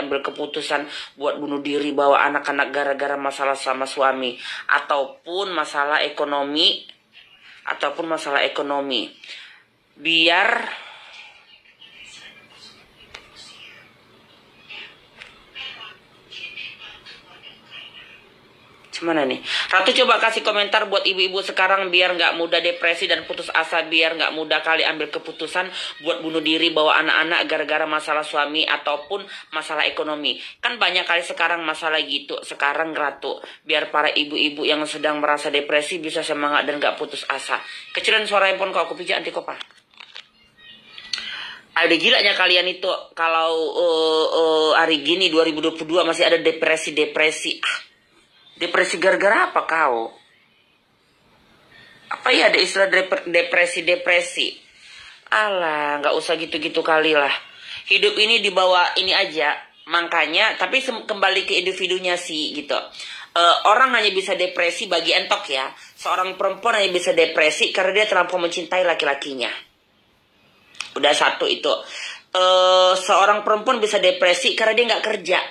ambil keputusan buat bunuh diri, bawa anak-anak gara-gara masalah sama suami, ataupun masalah ekonomi, biar gimana nih? Ratu coba kasih komentar buat ibu-ibu sekarang biar nggak mudah depresi dan putus asa, biar nggak mudah kali ambil keputusan buat bunuh diri, bawa anak-anak gara-gara masalah suami ataupun masalah ekonomi. Kan banyak kali sekarang masalah gitu. Sekarang Ratu, biar para ibu-ibu yang sedang merasa depresi bisa semangat dan nggak putus asa. Kecilan suara handphone kau, aku pijak anti kopa. Ada gilanya kalian itu kalau hari gini 2022 masih ada depresi-depresi. Depresi gara-gara apa kau? Apa ya ada istilah depresi-depresi? Alah, nggak usah gitu-gitu kali lah. Hidup ini dibawa ini aja. Makanya, tapi kembali ke individunya sih gitu. Orang hanya bisa depresi bagi entok ya. Seorang perempuan hanya bisa depresi karena dia terlampau mencintai laki-lakinya. Udah satu itu. Seorang perempuan bisa depresi karena dia nggak kerja.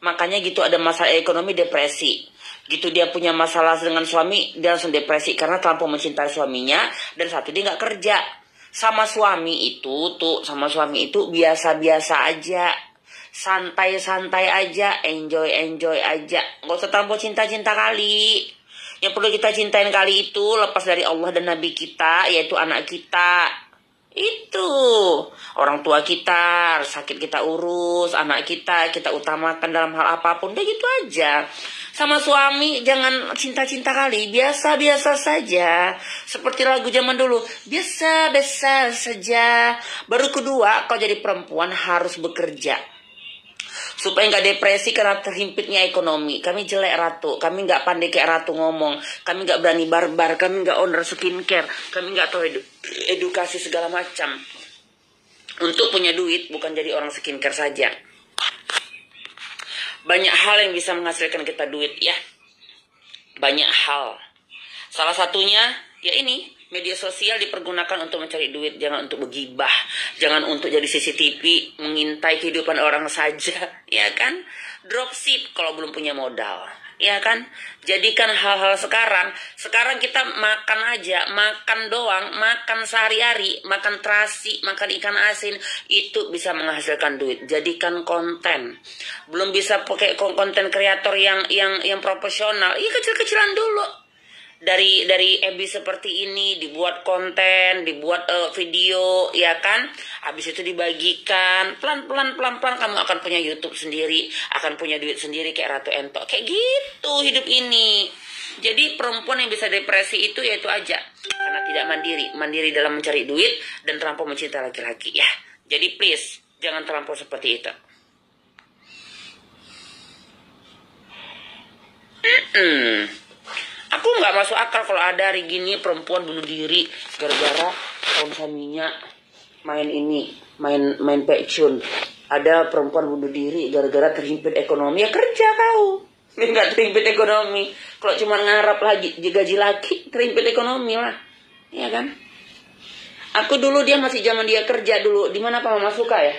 Makanya gitu ada masalah ekonomi, depresi. Gitu dia punya masalah dengan suami, dia langsung depresi karena terlampau mencintai suaminya. Dan satu, dia nggak kerja. Sama suami itu biasa-biasa aja, santai-santai aja, enjoy aja, nggak usah terlampau cinta-cinta kali. Yang perlu kita cintain kali itu lepas dari Allah dan Nabi kita, yaitu anak kita. Itu orang tua kita, sakit kita urus, anak kita utamakan dalam hal apapun. Udah gitu aja. Sama suami jangan cinta-cinta kali, biasa-biasa saja. Seperti lagu zaman dulu, biasa-biasa saja. Baru kedua, kau jadi perempuan harus bekerja supaya nggak depresi karena terhimpitnya ekonomi. Kami jelek Ratu, kami nggak pandai kayak Ratu ngomong, kami nggak berani barbar, kami nggak owner skincare, kami nggak tahu edukasi segala macam. Untuk punya duit bukan jadi orang skincare saja. Banyak hal yang bisa menghasilkan kita duit ya. Banyak hal. Salah satunya ya ini, media sosial dipergunakan untuk mencari duit, jangan untuk bergibah, jangan untuk jadi CCTV mengintai kehidupan orang saja, ya kan? Dropship kalau belum punya modal, ya kan? Jadikan hal-hal sekarang kita makan aja, makan doang, makan sehari-hari, makan terasi, makan ikan asin, itu bisa menghasilkan duit. Jadikan konten. Belum bisa pakai konten kreator yang profesional, iya kecil-kecilan dulu. Dari Ebi seperti ini dibuat konten, dibuat video, ya kan? Habis itu dibagikan, pelan-pelan kamu akan punya YouTube sendiri, akan punya duit sendiri kayak Ratu Entok. Kayak gitu hidup ini. Jadi perempuan yang bisa depresi itu yaitu aja karena tidak mandiri dalam mencari duit dan terlampau mencintai laki-laki ya. Jadi please jangan terlampau seperti itu. Aku nggak masuk akal kalau ada hari gini perempuan bunuh diri gara-gara tahun suaminya main pekcun. Ada perempuan bunuh diri gara-gara terhimpit ekonomi, ya kerja kau. Nggak terhimpit ekonomi. Kalau cuma ngarap lagi gaji laki, terhimpit ekonomi lah, ya kan? Aku dulu dia masih zaman dia kerja dulu. Di mana Mama Suka ya?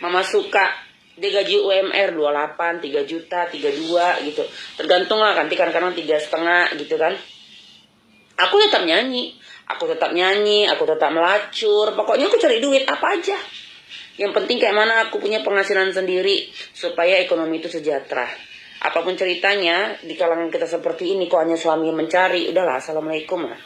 Mama Suka. Dia gaji UMR 28, 3 juta, 32 gitu. Tergantung lah kan, kadang-kadang 3,5 gitu kan. Aku tetap nyanyi, aku tetap melacur. Pokoknya aku cari duit apa aja. Yang penting kayak mana aku punya penghasilan sendiri supaya ekonomi itu sejahtera. Apapun ceritanya di kalangan kita seperti ini, kok hanya suami yang mencari, udahlah assalamualaikum lah.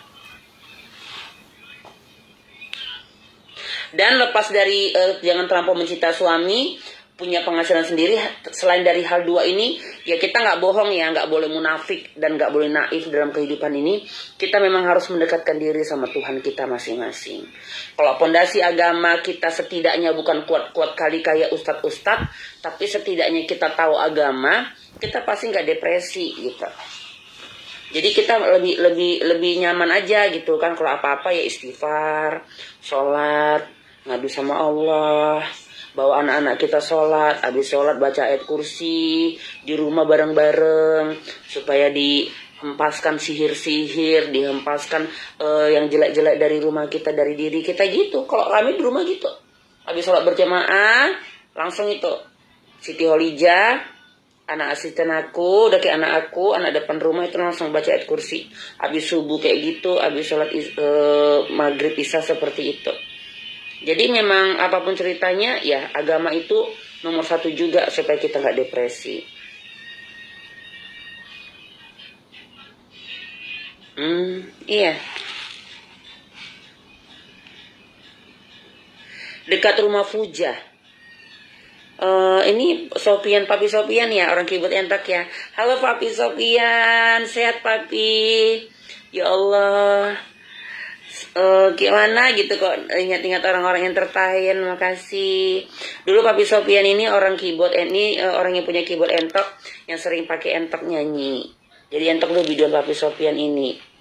Dan lepas dari jangan terlampau mencinta suami, punya penghasilan sendiri. Selain dari hal dua ini, ya kita nggak bohong ya, nggak boleh munafik dan nggak boleh naif dalam kehidupan ini. Kita memang harus mendekatkan diri sama Tuhan kita masing-masing. Kalau pondasi agama kita setidaknya bukan kuat-kuat kali kayak ustadz-ustadz, tapi setidaknya kita tahu agama, kita pasti nggak depresi gitu. Jadi kita lebih nyaman aja gitu kan. Kalau apa-apa ya istighfar, sholat, ngadu sama Allah. Bawa anak-anak kita sholat, habis sholat baca ayat kursi, di rumah bareng-bareng, supaya dihempaskan sihir-sihir, dihempaskan yang jelek-jelek dari rumah kita, dari diri kita gitu. Kalau kami di rumah gitu, habis sholat berjamaah, langsung itu Siti Holija, anak asisten aku, daki anak aku, anak depan rumah itu langsung baca ayat kursi. Habis subuh kayak gitu, habis sholat maghrib isya seperti itu. Jadi memang apapun ceritanya ya agama itu nomor satu juga supaya kita nggak depresi. Iya. Dekat rumah Fuja. Ini Sofian, Papi Sofian ya, orang keyboard entak ya. Halo Papi Sofian, sehat Papi? Ya Allah, gimana gitu kok ingat-ingat orang-orang yang tertahin. Makasih. Dulu Papi Sofian ini orang keyboard, ini orang yang punya keyboard entok, yang sering pakai entok nyanyi. Jadi entok dulu biduan Papi Sofian ini.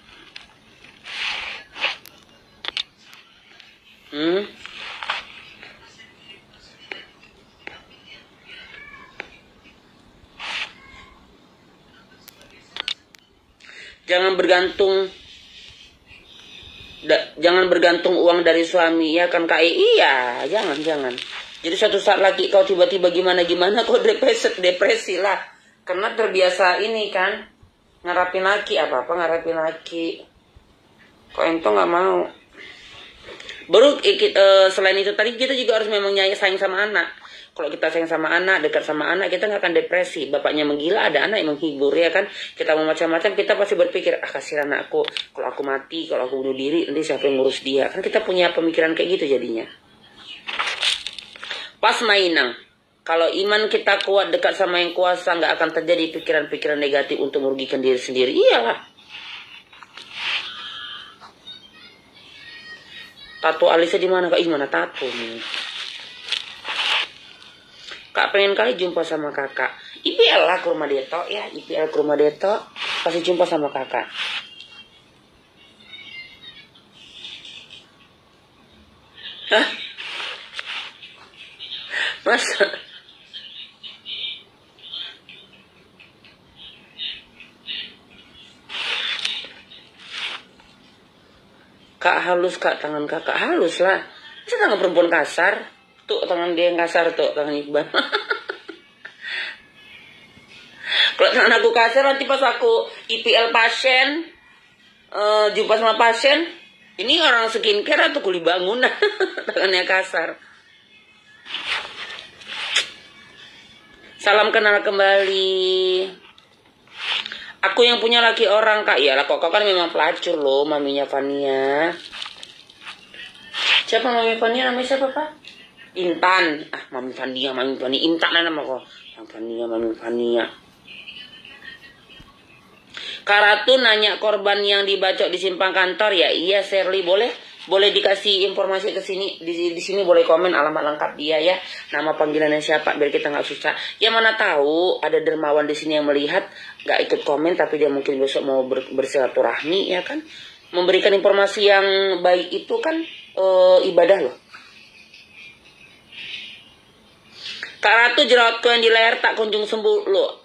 Jangan bergantung uang dari suami ya kan Kak. Iya, jangan. Jadi suatu saat lagi kau tiba-tiba gimana kau depresi lah. Karena terbiasa ini kan ngarapin laki ngarapin laki. Kok ento nggak mau. Baru selain itu tadi kita juga harus memang sayang sama anak. Kalau kita sayang sama anak, dekat sama anak, kita nggak akan depresi. Bapaknya menggila, ada anak yang menghibur ya kan. Kita mau macam-macam, kita pasti berpikir, kasihan anakku. Kalau aku mati, kalau aku bunuh diri, nanti siapa yang ngurus dia? Kan kita punya pemikiran kayak gitu jadinya. Pas mainang, kalau iman kita kuat dekat sama yang kuasa, nggak akan terjadi pikiran-pikiran negatif untuk merugikan diri sendiri. Iyalah. Tato alisnya di mana Kak? Mana tato nih? Kak pengen kali jumpa sama kakak. IPL lah ke rumah Deto ya. IPL ke rumah Deto. Pasti jumpa sama kakak. Hah? Masa? Kak halus Kak, tangan kakak halus lah. Masa tangan perempuan kasar? Tuh tangan dia yang kasar tuh, tangan Iqbal. Kalau tangan aku kasar nanti pas aku IPL pasien, jumpa sama pasien, ini orang skincare atau kuli bangunan, tangannya kasar. Salam kenal kembali. Aku yang punya laki orang Kak, ya lah kok kan memang pelacur loh, maminya Fania. Siapa mami Fania, namanya siapa Pak? Intan. Mami Fania, Intan lah nama kok. Mami Fania. Kak Ratu nanya korban yang dibacok di simpang kantor ya. Iya Shirley, boleh dikasih informasi ke sini. Di sini boleh komen alamat lengkap dia ya. Nama panggilannya siapa biar kita nggak susah. Ya mana tahu ada dermawan di sini yang melihat nggak ikut komen tapi dia mungkin besok mau bersilaturahmi ya kan. Memberikan informasi yang baik itu kan ibadah loh. Kak Ratu, jerawatku yang di leher tak kunjung sembuh loh.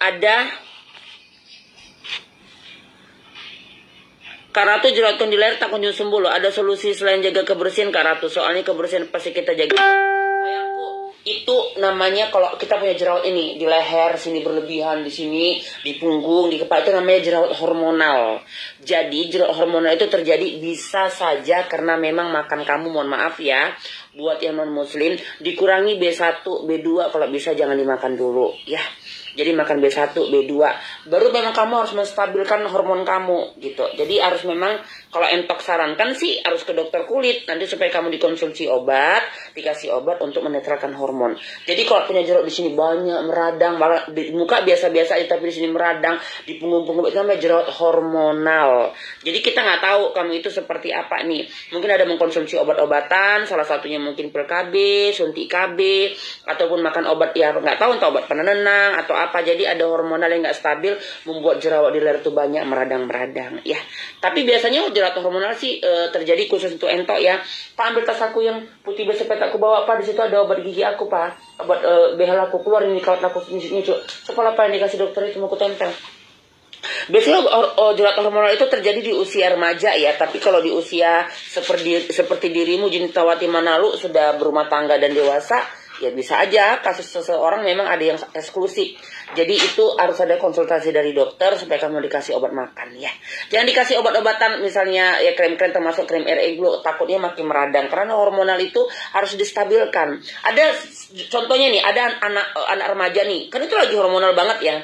Kak Ratu, jerawatku yang di leher tak kunjung sembuh loh. Ada solusi selain jaga kebersihan Kak Ratu. Soalnya kebersihan pasti kita jaga. Sayangku, itu namanya kalau kita punya jerawat ini di leher sini berlebihan, di sini di punggung, di kepala, itu namanya jerawat hormonal. Jadi jerawat hormonal itu terjadi bisa saja karena memang makan kamu, mohon maaf ya, buat yang non muslim dikurangi B1, B2 kalau bisa jangan dimakan dulu ya. Jadi makan B1, B2 baru memang kamu harus menstabilkan hormon kamu gitu. Jadi harus memang kalau entok sarankan sih harus ke dokter kulit nanti supaya kamu dikonsumsi obat, dikasih obat untuk menetralkan hormon. Jadi kalau punya jerawat di sini banyak meradang, di muka biasa-biasa aja tapi di sini meradang, di punggung-punggung itu namanya jerawat hormonal. Jadi kita nggak tahu kamu itu seperti apa nih. Mungkin ada mengkonsumsi obat-obatan, salah satunya mungkin pil KB, suntik KB, ataupun makan obat ya nggak tahu entah obat penenang atau apa. Jadi ada hormonal yang nggak stabil membuat jerawat di leher itu banyak meradang-meradang ya. Tapi biasanya jerawat hormonal sih terjadi khusus untuk entok ya. Pak ambil tas aku yang putih bersepet aku bawa Pak, di situ ada obat gigi aku Pak, obat behel aku keluar ini kawat aku ini kepala Pak yang dikasih dokter itu mau aku tempel. Biasanya jerawat hormonal itu terjadi di usia remaja ya, tapi kalau di usia seperti dirimu Junitawati Manalu sudah berumah tangga dan dewasa, Ya bisa aja kasus seseorang memang ada yang eksklusif. Jadi itu harus ada konsultasi dari dokter supaya kamu dikasih obat makan ya. Jangan dikasih obat-obatan misalnya ya krem-krem termasuk krem RE-Glow, takutnya makin meradang karena hormonal itu harus distabilkan. Ada contohnya nih, ada anak remaja nih, kan itu lagi hormonal banget ya.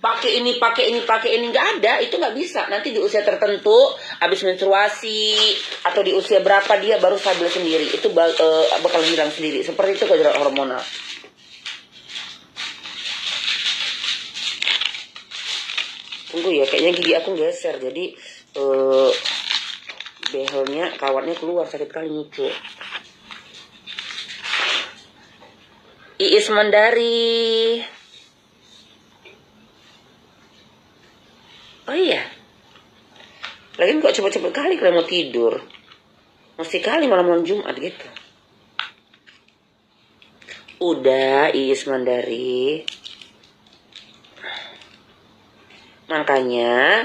Pakai ini, nggak ada, itu nggak bisa. Nanti di usia tertentu, habis menstruasi atau di usia berapa dia baru stabil sendiri, itu bakal hilang sendiri. Seperti itu gejala hormonal. Tunggu ya, kayaknya gigi aku geser, jadi behelnya, kawatnya keluar, sakit kali nyucu. Iis Mandari. Oh iya. Lagian kok cepet-cepet kali kalau mau tidur. Mesti kali malam-malam Jumat gitu. Udah, Iis Mandari. Makanya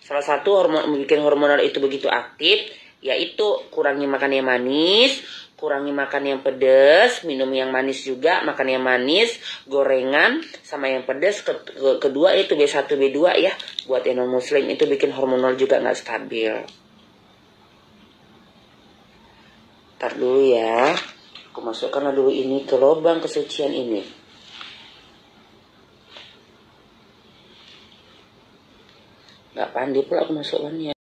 salah satu bikin hormonal itu begitu aktif, yaitu kurangi makan yang manis, kurangi makan yang pedas, minum yang manis juga, makan yang manis, gorengan, sama yang pedas. Kedua itu B1, B2 ya. Buat yang non-muslim itu bikin hormonal juga nggak stabil. Ntar dulu ya. Aku masukkan dulu ini ke lubang kesucian ini. Nggak pandai pula aku masukkannya.